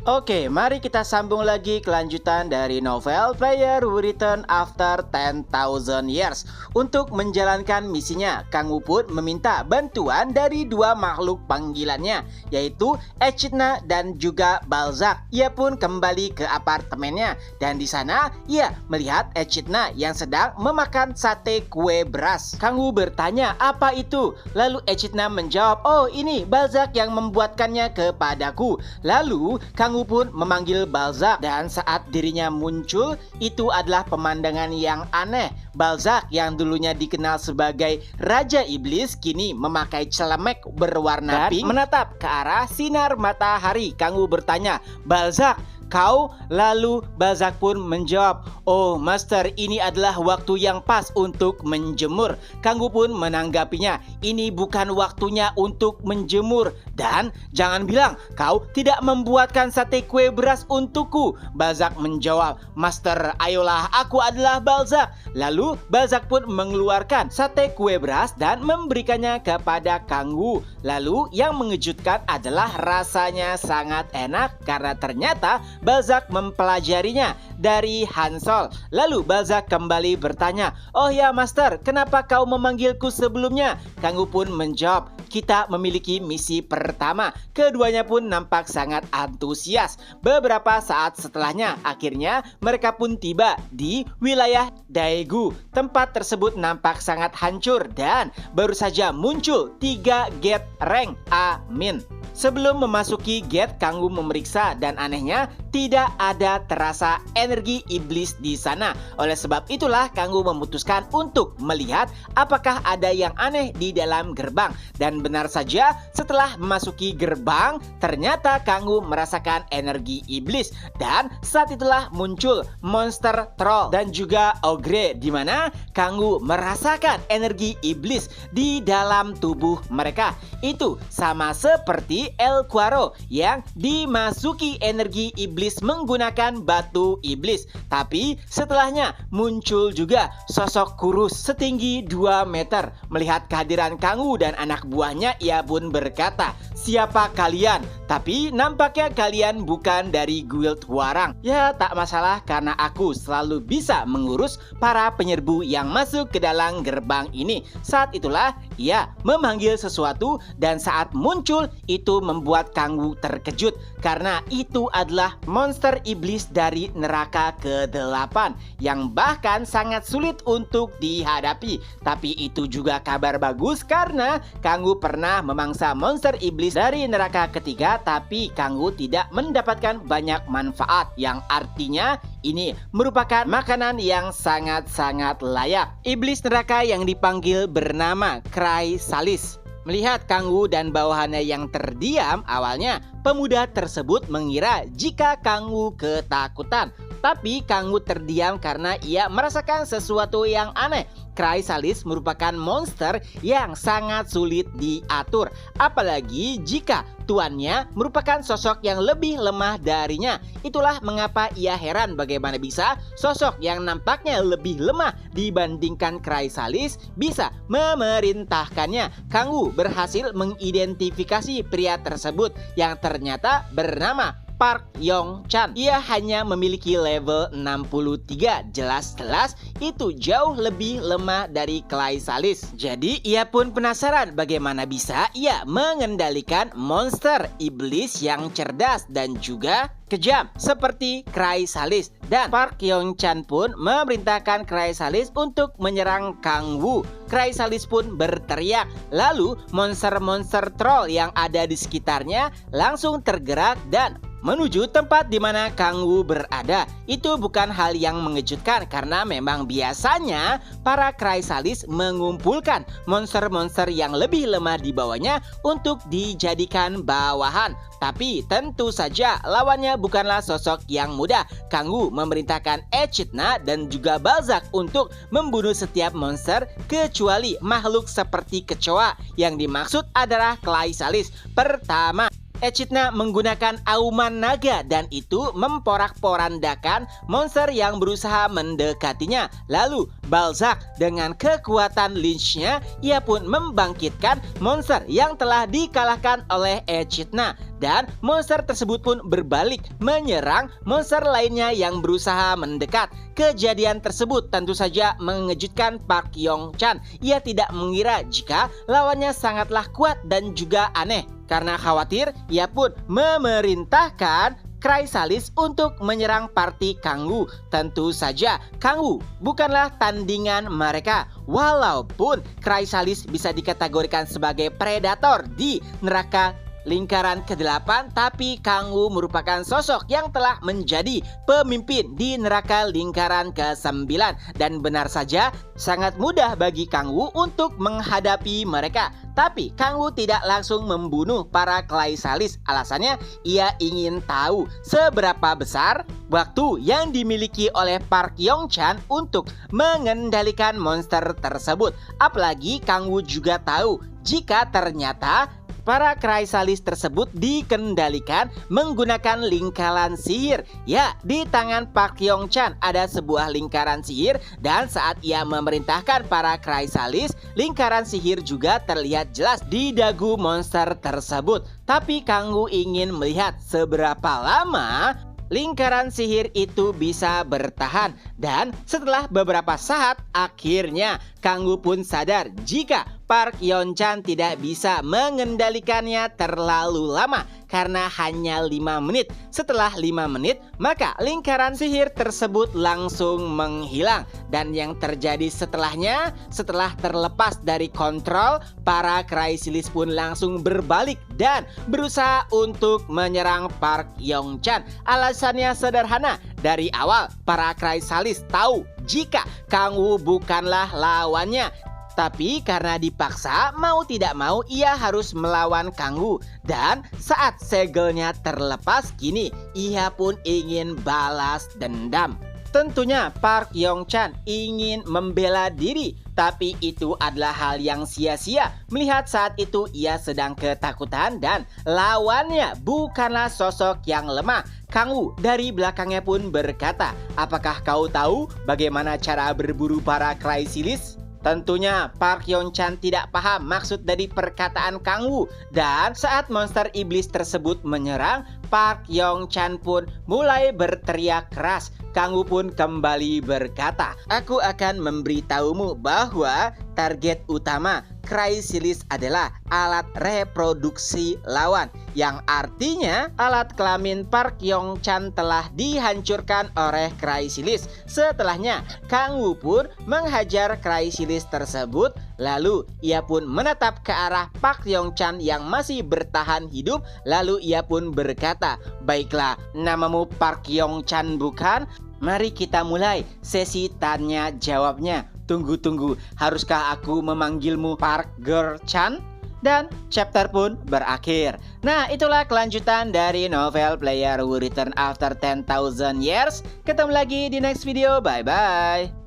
Oke, mari kita sambung lagi kelanjutan dari novel Player Who Return After 10,000 Years. Untuk menjalankan misinya, Kang Wu pun meminta bantuan dari dua makhluk panggilannya, yaitu Echidna dan juga Balzac. Ia pun kembali ke apartemennya, dan di sana ia melihat Echidna yang sedang memakan sate kue beras. Kang Wu bertanya, apa itu? Lalu Echidna menjawab, oh ini Balzac yang membuatkannya kepadaku. Lalu Kang Wu pun memanggil Balzac, dan saat dirinya muncul, itu adalah pemandangan yang aneh. Balzac yang dulunya dikenal sebagai Raja Iblis kini memakai celemek berwarna pink menatap ke arah sinar matahari. Kang Wu bertanya, Balzac, kau? Lalu Balzac pun menjawab, oh Master, ini adalah waktu yang pas untuk menjemur. Kang Wu pun menanggapinya, ini bukan waktunya untuk menjemur, dan jangan bilang kau tidak membuatkan sate kue beras untukku. Balzac menjawab, Master, ayolah, aku adalah Balzac. Lalu Balzac pun mengeluarkan sate kue beras dan memberikannya kepada Kang Wu. Lalu yang mengejutkan adalah rasanya sangat enak karena ternyata Balzac mempelajarinya dari Hansol. Lalu Balzac kembali bertanya, oh ya Master, kenapa kau memanggilku sebelumnya? Kang Wu pun menjawab, kita memiliki misi pertama. Keduanya pun nampak sangat antusias. Beberapa saat setelahnya, akhirnya mereka pun tiba di wilayah Daegu. Tempat tersebut nampak sangat hancur dan baru saja muncul 3 gate rank A-. Sebelum memasuki gate, Kang Wu memeriksa dan anehnya tidak ada terasa energi iblis di sana. Oleh sebab itulah Kang Wu memutuskan untuk melihat apakah ada yang aneh di dalam gerbang. Dan benar saja, setelah memasuki gerbang, ternyata Kang Wu merasakan energi iblis. Dan saat itulah muncul monster troll dan juga ogre, di mana Kang Wu merasakan energi iblis di dalam tubuh mereka. Itu sama seperti El Quarro yang dimasuki energi iblis menggunakan batu iblis. Tapi setelahnya muncul juga sosok kurus setinggi 2 meter. Melihat kehadiran Kang Wu dan anak buahnya, ia pun berkata, siapa kalian? Tapi nampaknya kalian bukan dari guild Warang. Ya tak masalah, karena aku selalu bisa mengurus para penyerbu yang masuk ke dalam gerbang ini. Saat itulah ia memanggil sesuatu, dan saat muncul itu membuat Kang Wu terkejut karena itu adalah monster iblis dari neraka ke-8 yang bahkan sangat sulit untuk dihadapi. Tapi itu juga kabar bagus karena Kang Wu pernah memangsa monster iblis dari neraka ketiga, tapi Kang Wu tidak mendapatkan banyak manfaat, yang artinya ini merupakan makanan yang sangat-sangat layak. Iblis neraka yang dipanggil bernama Chrysalis. Melihat Kang Wu dan bawahannya yang terdiam, awalnya pemuda tersebut mengira jika Kang Wu ketakutan. Tapi Kang Wu terdiam karena ia merasakan sesuatu yang aneh. Chrysalis merupakan monster yang sangat sulit diatur, apalagi jika tuannya merupakan sosok yang lebih lemah darinya. Itulah mengapa ia heran bagaimana bisa sosok yang nampaknya lebih lemah dibandingkan Chrysalis bisa memerintahkannya. Kang Wu berhasil mengidentifikasi pria tersebut yang ternyata bernama Park Yong Chan. Ia hanya memiliki level 63, jelas-jelas itu jauh lebih lemah dari Chrysalis. Jadi ia pun penasaran bagaimana bisa ia mengendalikan monster iblis yang cerdas dan juga kejam seperti Chrysalis. Dan Park Yong Chan pun memerintahkan Chrysalis untuk menyerang Kang Wu. Chrysalis pun berteriak, lalu monster-monster troll yang ada di sekitarnya langsung tergerak dan menuju tempat di mana Kang Wu berada. Itu bukan hal yang mengejutkan karena memang biasanya para Chrysalis mengumpulkan monster-monster yang lebih lemah di bawahnya untuk dijadikan bawahan. Tapi tentu saja lawannya bukanlah sosok yang mudah. Kang Wu memerintahkan Echidna dan juga Balzac untuk membunuh setiap monster kecuali makhluk seperti kecoa. Yang dimaksud adalah Chrysalis. Pertama, Echidna menggunakan auman naga dan itu memporak-porandakan monster yang berusaha mendekatinya. Lalu Balzac dengan kekuatan lynchnya, ia pun membangkitkan monster yang telah dikalahkan oleh Echidna. dan monster tersebut pun berbalik menyerang monster lainnya yang berusaha mendekat. Kejadian tersebut tentu saja mengejutkan Park Yong-chan. Ia tidak mengira jika lawannya sangatlah kuat dan juga aneh. Karena khawatir, ia pun memerintahkan Chrysalis untuk menyerang party Kangwoo. Tentu saja Kangwoo bukanlah tandingan mereka. Walaupun Chrysalis bisa dikategorikan sebagai predator di neraka lingkaran ke-8, tapi Kangwoo merupakan sosok yang telah menjadi pemimpin di neraka lingkaran ke-9. Dan benar saja sangat mudah bagi Kangwoo untuk menghadapi mereka. Tapi Kangwoo tidak langsung membunuh para Chrysalis. Alasannya ia ingin tahu seberapa besar waktu yang dimiliki oleh Park Yong-chan untuk mengendalikan monster tersebut. Apalagi Kangwoo juga tahu jika ternyata para Chrysalis tersebut dikendalikan menggunakan lingkaran sihir. Ya, di tangan Park Yong-chan ada sebuah lingkaran sihir, dan saat ia memerintahkan para Chrysalis, lingkaran sihir juga terlihat jelas di dagu monster tersebut. Tapi Kangwoo ingin melihat seberapa lama lingkaran sihir itu bisa bertahan. Dan setelah beberapa saat, akhirnya Kangwoo pun sadar jika Park Yong-chan tidak bisa mengendalikannya terlalu lama karena hanya 5 menit. Setelah 5 menit, maka lingkaran sihir tersebut langsung menghilang. Dan yang terjadi setelahnya, setelah terlepas dari kontrol, para Chrysalis pun langsung berbalik dan berusaha untuk menyerang Park Yong-chan. Alasannya sederhana, dari awal para Chrysalis tahu jika Kangwoo bukanlah lawannya. Tapi karena dipaksa, mau tidak mau ia harus melawan Kangwoo. Dan saat segelnya terlepas, kini ia pun ingin balas dendam. Tentunya Park Yong-chan ingin membela diri, tapi itu adalah hal yang sia-sia. Melihat saat itu ia sedang ketakutan dan lawannya bukanlah sosok yang lemah. Kangwoo dari belakangnya pun berkata, "Apakah kau tahu bagaimana cara berburu para Chrysalis?" Tentunya Park Yong-chan tidak paham maksud dari perkataan Kangwoo. Dan saat monster iblis tersebut menyerang, Park Yong-chan pun mulai berteriak keras. Kangwoo pun kembali berkata, "Aku akan memberitahumu bahwa target utama Chrysalis adalah alat reproduksi lawan." Yang artinya alat kelamin Park Yong-chan telah dihancurkan oleh Chrysalis. Setelahnya Kangwoo pun menghajar Chrysalis tersebut. Lalu ia pun menatap ke arah Park Yong-chan yang masih bertahan hidup. Lalu ia pun berkata, "Baiklah, namamu Park Yong-chan bukan? Mari kita mulai sesi tanya jawabnya. Tunggu, haruskah aku memanggilmu Park Girl-chan?" Dan chapter pun berakhir. Nah, itulah kelanjutan dari novel Player Who Return After 10,000 Years. Ketemu lagi di next video. Bye-bye.